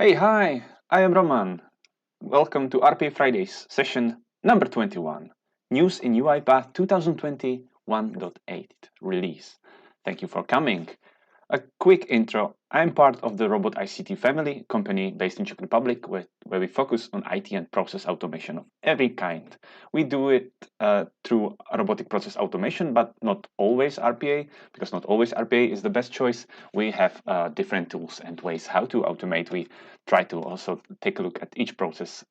Hi, I am Roman. Welcome to RPA Fridays, session number 21, News in UiPath 2021.8 release. Thank you for coming. A quick intro. I'm part of the Robot ICT family company based in Czech Republic where we focus on IT and process automation of every kind. We do it through robotic process automation, but not always RPA, because not always RPA is the best choice. We have different tools and ways how to automate. We try to also take a look at each process,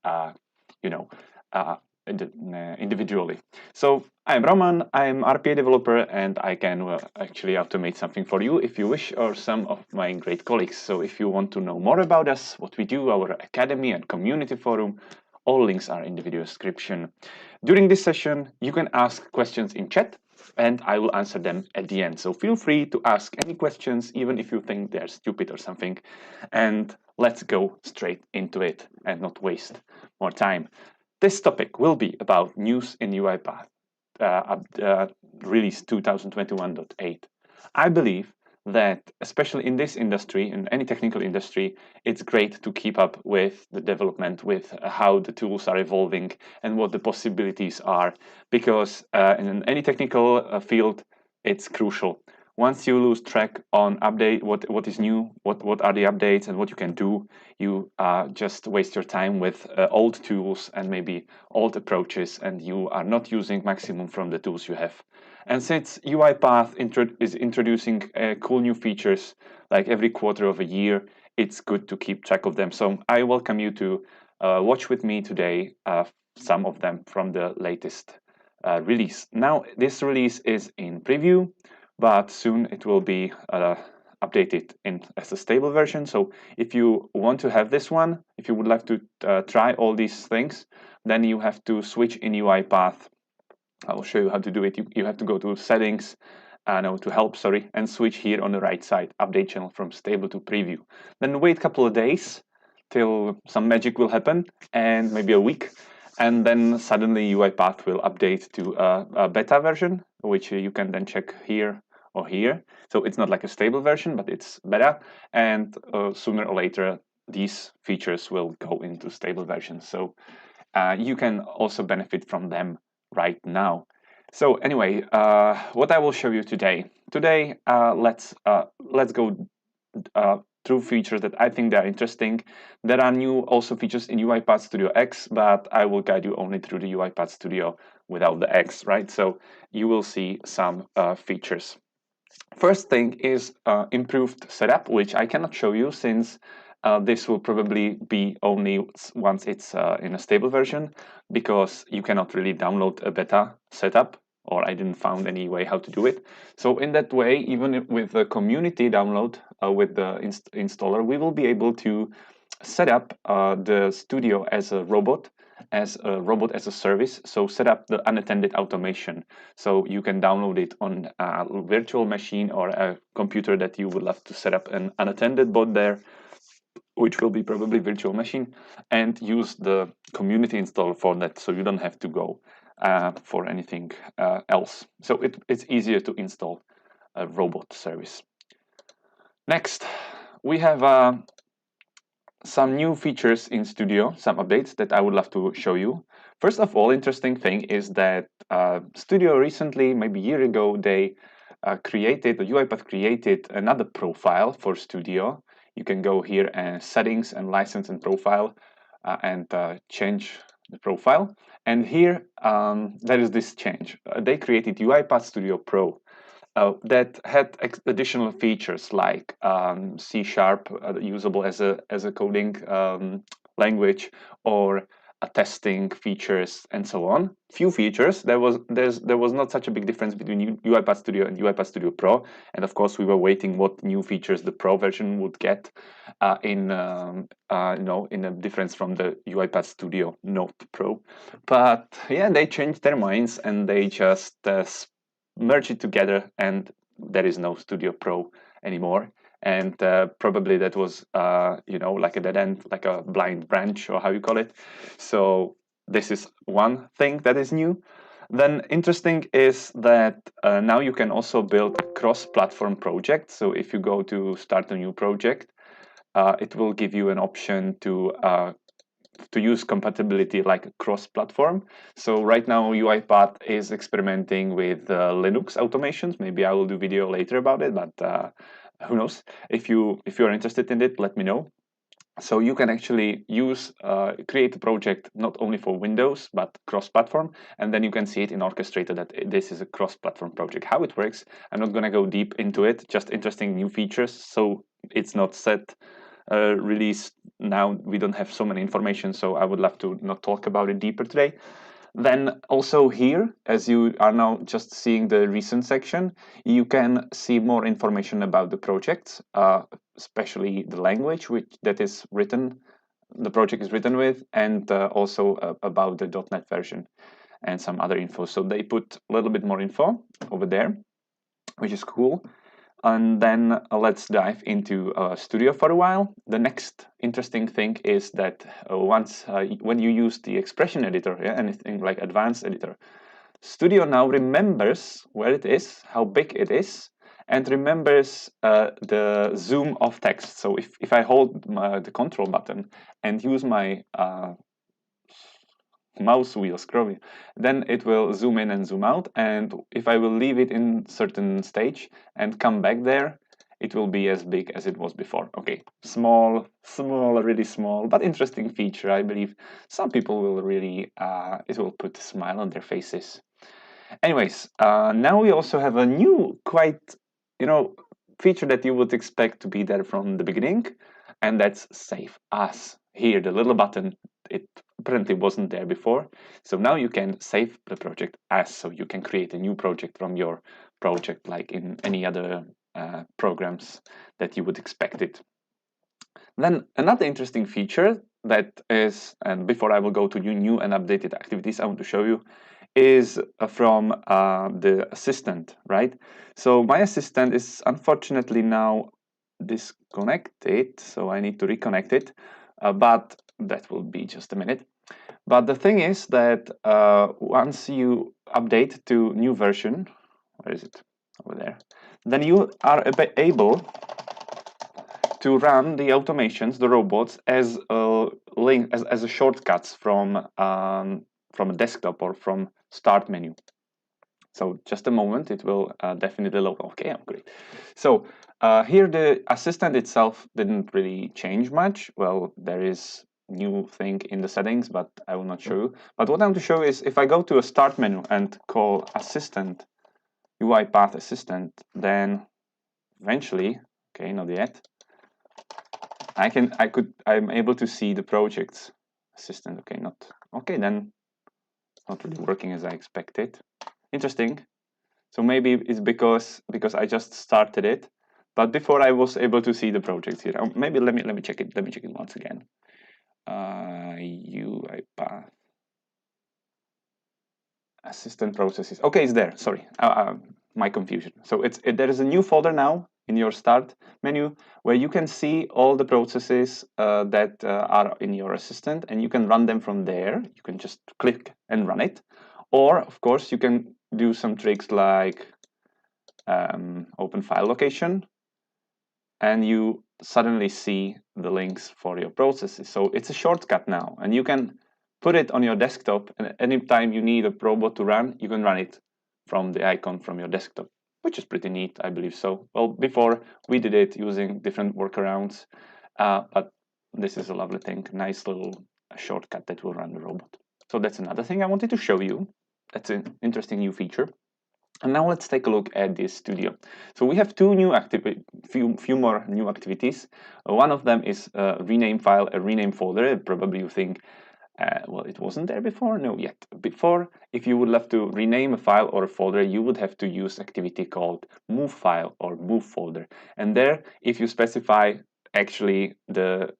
individually. So I'm Roman, I'm RPA developer, and I can actually automate something for you if you wish, or some of my great colleagues. So if you want to know more about us, what we do, our academy and community forum, all links are in the video description. During this session, you can ask questions in chat, and I will answer them at the end. So feel free to ask any questions, even if you think they're stupid or something. And let's go straight into it and not waste more time. This topic will be about news in UiPath, release 2021.8. I believe that, especially in this industry, in any technical industry, it's great to keep up with the development, with how the tools are evolving and what the possibilities are, because in any technical field, it's crucial. Once you lose track on update, what is new, what are the updates and what you can do, you just waste your time with old tools and maybe old approaches, and you are not using maximum from the tools you have. And since UiPath is introducing cool new features like every quarter of a year, it's good to keep track of them. So I welcome you to watch with me today some of them from the latest release. Now, this release is in preview, but soon it will be updated as a stable version. So if you want to have this one, if you would like to try all these things, then you have to switch in UiPath. I will show you how to do it. You have to go to settings, to help, and switch here on the right side, update channel from stable to preview. Then wait a couple of days till some magic will happen, and maybe a week. And then suddenly UiPath will update to a beta version, which you can then check here or here. So it's not like a stable version, but it's beta. And sooner or later, these features will go into stable versions. So you can also benefit from them right now. So anyway, what I will show you today. Today, let's go through features that I think are interesting. There are new also features in UiPath Studio X, but I will guide you only through the UiPath Studio without the X, right? So you will see some features. First thing is improved setup, which I cannot show you since this will probably be only once it's in a stable version, because you cannot really download a beta setup, or I didn't find any way how to do it. So in that way, even with the community download with the installer, we will be able to set up the studio as a robot as a service. So set up the unattended automation. So you can download it on a virtual machine or a computer that you would love to set up an unattended bot there, which will be probably virtual machine, and use the community installer for that. So you don't have to go for anything else. So it's easier to install a robot service. Next, we have some new features in Studio, some updates that I would love to show you. First of all, interesting thing is that Studio recently, maybe a year ago, they UiPath created another profile for Studio. You can go here and settings and license and profile and change the profile. And here, there is this change. They created UiPath Studio Pro. That had additional features like C# usable as a coding language, or testing features, and so on. Few features. There was not such a big difference between UiPath Studio and UiPath Studio Pro, and of course we were waiting what new features the Pro version would get in a difference from the UiPath Studio Note Pro. But yeah, they changed their minds and they just merge it together, and there is no Studio Pro anymore. And probably that was like a dead end, like a blind branch, or how you call it. So this is one thing that is new. Then interesting is that now you can also build cross-platform projects. So if you go to start a new project, it will give you an option to use compatibility like cross-platform. So right now UiPath is experimenting with Linux automations. Maybe I will do video later about it, but who knows? If you're interested in it, let me know. So you can actually create a project not only for Windows, but cross-platform, and then you can see it in Orchestrator that this is a cross-platform project. How it works, I'm not going to go deep into it, just interesting new features. So it's not set release now. We don't have so many information, so I would love to not talk about it deeper today. Then also here, as you are now just seeing the recent section, you can see more information about the projects, especially the language that is written, the project is written with, and also about the .NET version and some other info. So they put a little bit more info over there, which is cool. And then let's dive into Studio for a while. The next interesting thing is that when you use the expression editor, anything like advanced editor, Studio now remembers where it is, how big it is, and remembers the zoom of text. So if I hold the control button and use my mouse wheel scrolling, then it will zoom in and zoom out. And if I will leave it in certain stage and come back there, it will be as big as it was before. Okay, small, really small, but interesting feature. I believe some people will really, it will put a smile on their faces. Anyways, now we also have a new, quite, feature that you would expect to be there from the beginning, and that's Save As. Here, the little button, it apparently wasn't there before. So now you can save the project as, so you can create a new project from your project like in any other programs that you would expect it. Then another interesting feature that is, and before I will go to new and updated activities, I want to show you, is from the assistant, right? So my assistant is unfortunately now disconnected, so I need to reconnect it, but that will be just a minute. But the thing is that once you update to new version, where is it? Over there. Then you are able to run the automations, the robots, as a link, as a shortcuts from a desktop or from start menu. So just a moment, it will definitely load. Okay, I'm great. So here the assistant itself didn't really change much. Well, there is new thing in the settings, but I will not show you. But what I want to show is if I go to a start menu and call assistant, UiPath assistant, then eventually, okay, not yet, I'm able to see the project's assistant. Okay, not okay, then it's not really working as I expected. Interesting. So maybe it's because I just started it, but before I was able to see the projects here. Maybe let me check it. Let me check it once again. UiPath assistant processes. Okay, it's there. Sorry, my confusion. So there is a new folder now in your start menu where you can see all the processes that are in your assistant, and you can run them from there. You can just click and run it, or of course you can do some tricks like open file location, and you suddenly see the links for your processes. So it's a shortcut now, and you can put it on your desktop, and anytime you need a robot to run, you can run it from the icon from your desktop, which is pretty neat, I believe so. Well, before we did it using different workarounds, but this is a lovely thing, nice little shortcut that will run the robot. So that's another thing I wanted to show you. That's an interesting new feature. And now let's take a look at this studio. So we have two new few more new activities. One of them is a rename file, a rename folder. Probably you think, well, it wasn't there before? No, yet. Before, if you would love to rename a file or a folder, you would have to use activity called move file or move folder. And there, if you specify actually the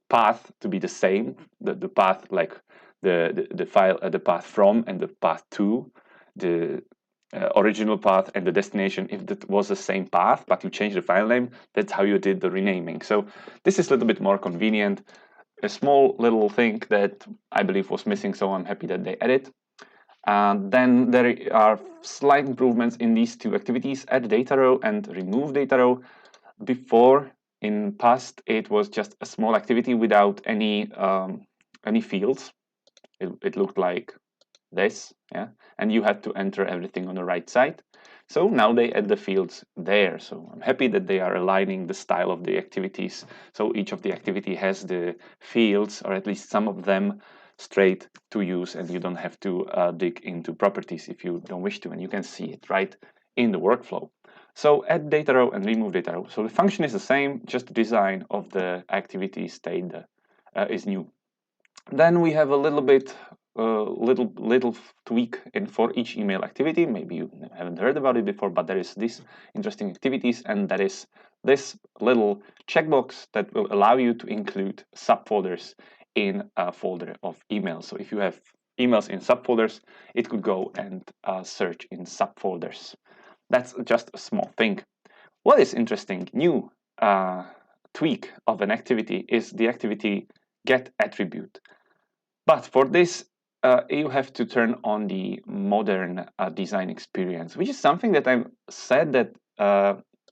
path to be the same, the path like the file, the path from and the path to, the original path and the destination, if that was the same path, but you change the file name, that's how you did the renaming. So this is a little bit more convenient. A small little thing that I believe was missing, so I'm happy that they added. And then there are slight improvements in these two activities, add data row and remove data row. Before, In past, it was just a small activity without any fields. It looked like this, yeah, and you had to enter everything on the right side. So now they add the fields there. So I'm happy that they are aligning the style of the activities. So each of the activity has the fields, or at least some of them, straight to use, and you don't have to dig into properties if you don't wish to, and you can see it right in the workflow. So add data row and remove data row. So the function is the same, just the design of the activity state is new. Then we have a little bit, little tweak in for each email activity. Maybe you haven't heard about it before, but there is this interesting activities, and that is this little checkbox that will allow you to include subfolders in a folder of emails. So if you have emails in subfolders, it could go and search in subfolders. That's just a small thing. What is interesting, new tweak of an activity is the activity get attribute. But for this, you have to turn on the modern design experience, which is something that I've said that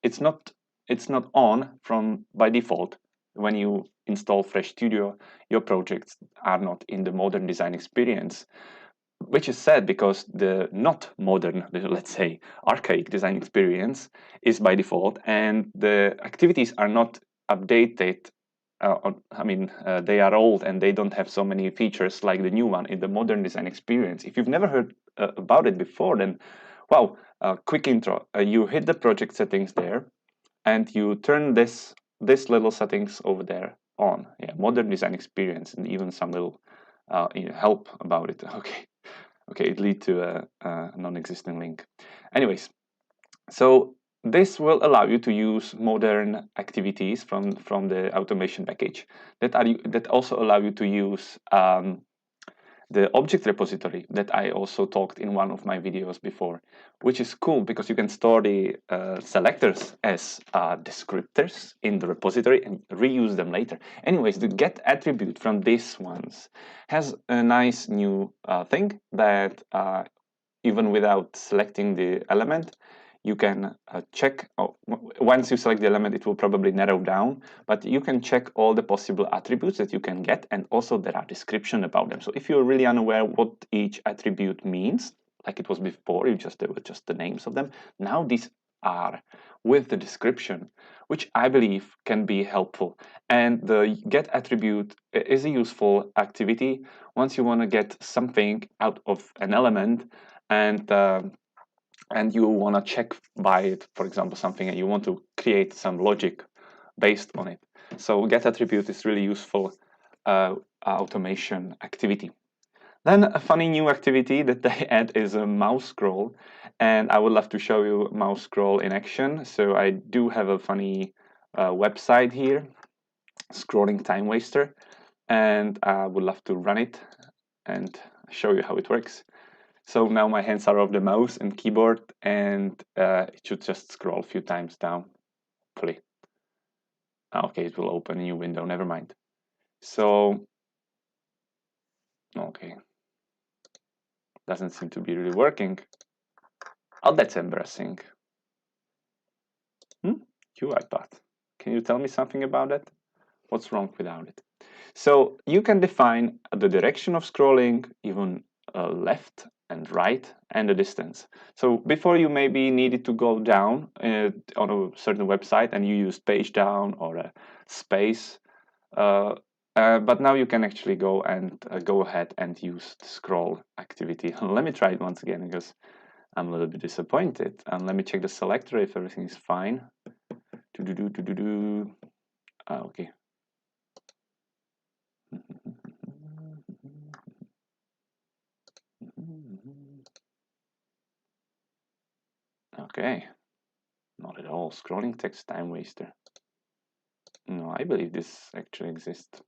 it's not on from by default. When you install Fresh Studio, your projects are not in the modern design experience, which is sad because the not modern, let's say, archaic design experience is by default, and the activities are not updated. They are old and they don't have so many features like the new one in the modern design experience. If you've never heard about it before, then wow, quick intro. You hit the project settings there, and you turn this little settings over there on. Yeah, modern design experience, and even some little help about it. Okay, it lead to a non-existent link. Anyways, so this will allow you to use modern activities from the automation package that also allow you to use the object repository that I also talked in one of my videos before, which is cool because you can store the selectors as descriptors in the repository and reuse them later. Anyways, the get attribute from these ones has a nice new thing that even without selecting the element, you can check. Once you select the element, it will probably narrow down, but you can check all the possible attributes that you can get, and also there are description about them. So if you're really unaware what each attribute means, like it was before, there were just the names of them. Now these are with the description, which I believe can be helpful. And the get attribute is a useful activity once you want to get something out of an element, and you want to check by it, for example, something, and you want to create some logic based on it. So get attribute is really useful automation activity. Then a funny new activity that they add is a mouse scroll, and I would love to show you mouse scroll in action. So I do have a funny website here, scrolling time waster, and I would love to run it and show you how it works. So now my hands are off the mouse and keyboard, and it should just scroll a few times down. Hopefully. Okay, it will open a new window, never mind. So, okay. Doesn't seem to be really working. Oh, that's embarrassing. UiPath. Can you tell me something about it? What's wrong without it? So you can define the direction of scrolling, even left and right, and the distance. So before you maybe needed to go down on a certain website and you used page down or a space, but now you can actually go ahead and use the scroll activity. Let me try it once again because I'm a little bit disappointed. And let me check the selector if everything is fine. Okay. Okay, not at all. Scrolling text time waster. No, I believe this actually exists.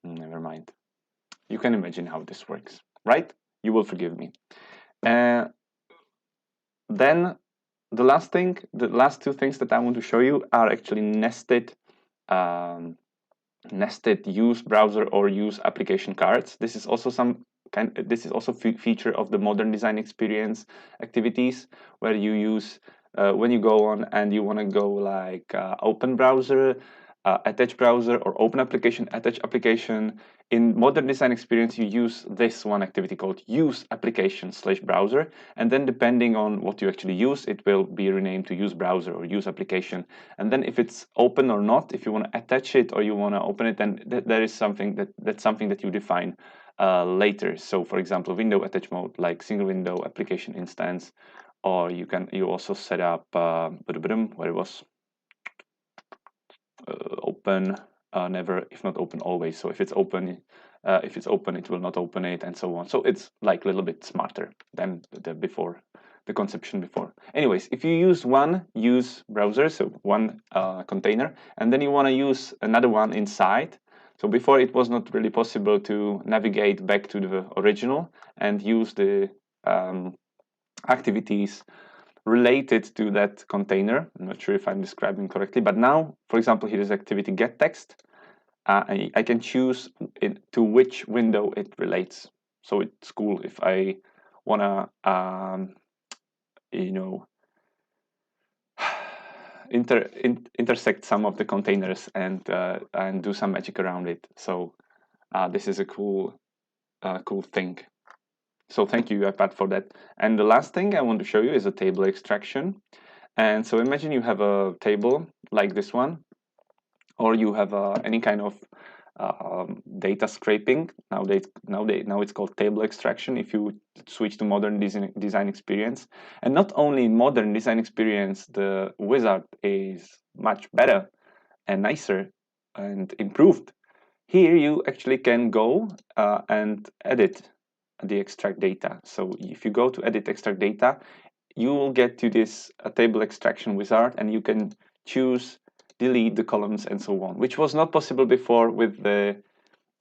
Never mind. You can imagine how this works, right? You will forgive me. Then the last two things that I want to show you are actually nested use browser or use application cards. This is also feature of the modern design experience activities where you use when you go on and you want to go like open browser, attach browser, or open application, attach application. In modern design experience, you use this one activity called use application / browser. And then depending on what you actually use, it will be renamed to use browser or use application. And then if it's open or not, if you want to attach it or you want to open it, then there is something that's something that you define later. So for example, window attach mode, like single window application instance, or you also set up where it was open, never, if not open, always. So if it's open, it will not open it, and so on. So it's like a little bit smarter than the conception before. Anyways, if you use one use browser, so one container, and then you want to use another one inside. So before it was not really possible to navigate back to the original and use the activities related to that container. I'm not sure if I'm describing correctly, but now, for example, here is activity get text. I can choose to which window it relates. So it's cool if I wanna, intersect some of the containers and do some magic around it. So this is a cool thing. So thank you, UiPath, for that. And the last thing I want to show you is a table extraction. And so imagine you have a table like this one, or you have any kind of data scraping. Now it's called table extraction if you switch to modern design experience. And not only in modern design experience, the wizard is much better and nicer and improved. Here you actually can go and edit the extract data. So if you go to edit extract data, you will get to this table extraction wizard, and you can choose, delete the columns, and so on, which was not possible before with the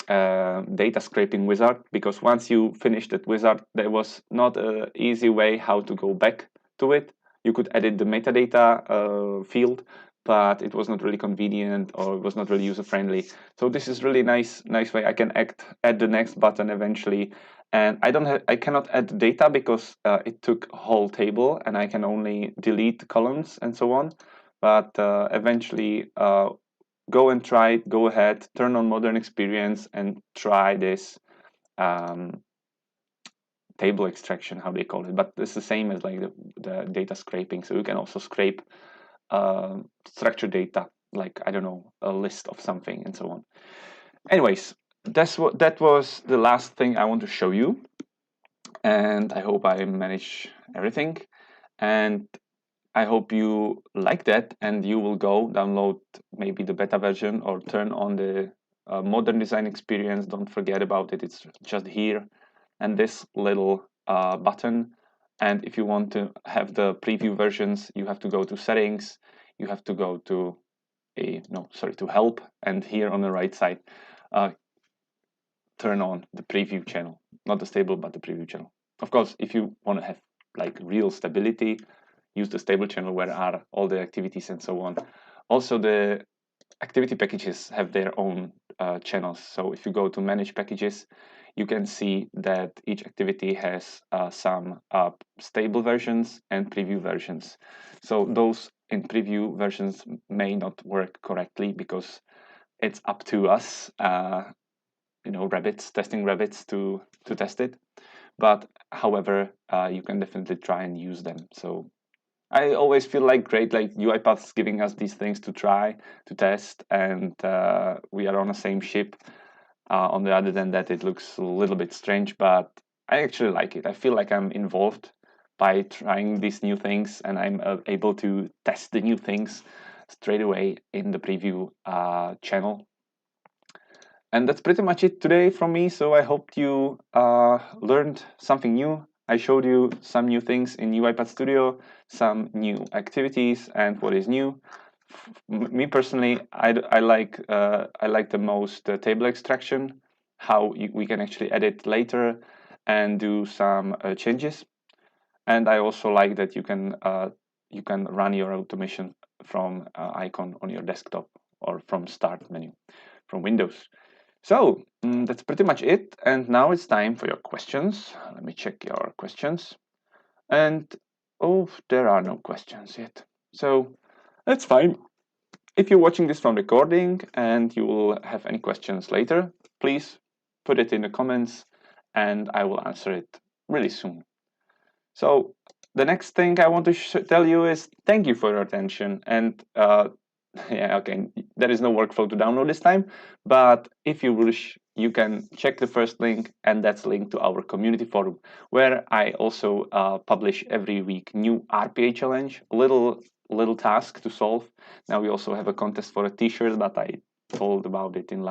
data scraping wizard, because once you finished that wizard, there was not an easy way how to go back to it. You could edit the metadata field, but it was not really convenient, or it was not really user-friendly. So this is really nice way. I can add the next button eventually, and I cannot add the data because it took a whole table, and I can only delete the columns and so on. But eventually, go ahead, turn on modern experience, and try this table extraction, how they call it. But it's the same as like the data scraping. So you can also scrape structured data, like, I don't know, a list of something and so on. Anyways, that was the last thing I want to show you, and I hope I manage everything, and I hope you like that, and you will go download maybe the beta version or turn on the modern design experience. Don't forget about it. It's just here and this little button. And if you want to have the preview versions, you have to go to settings. You have to go to to help, and here on the right side, turn on the preview channel, not the stable, but the preview channel. Of course, if you want to have like real stability, use the stable channel where are all the activities and so on. Also, the activity packages have their own channels. So if you go to manage packages, you can see that each activity has some stable versions and preview versions. So those in preview versions may not work correctly because it's up to us, testing rabbits to test it. But however, you can definitely try and use them. So I always feel like great, like UiPath is giving us these things to try, to test, and we are on the same ship. On the other than that, it looks a little bit strange, but I actually like it. I feel like I'm involved by trying these new things, and I'm able to test the new things straight away in the preview channel. And that's pretty much it today from me. So I hope you learned something new. I showed you some new things in UiPath Studio, some new activities, and what is new. Me personally, I like the most table extraction, how we can actually edit later and do some changes. And I also like that you can run your automation from icon on your desktop or from Start menu from Windows. So that's pretty much it. And now it's time for your questions. Let me check your questions. And Oh, there are no questions yet. So that's fine. If you're watching this from recording and you will have any questions later, please put it in the comments and I will answer it really soon. So the next thing I want to tell you is thank you for your attention. And yeah, okay, there is no workflow to download this time, but if you wish, you can check the first link, and that's linked to our community forum, where I also publish every week new RPA challenge, little task to solve. Now we also have a contest for a T-shirt, but I told about it in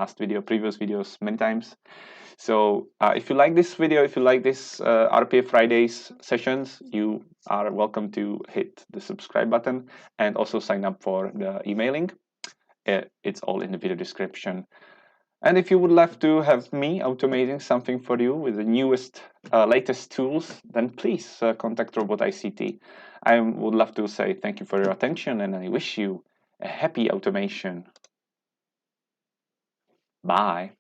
previous videos many times. So if you like this video, if you like this RPA Fridays sessions, you are welcome to hit the subscribe button and also sign up for the emailing. It's all in the video description. And if you would love to have me automating something for you with the newest, latest tools, then please contact Robot ICT. I would love to say thank you for your attention, and I wish you a happy automation. Bye.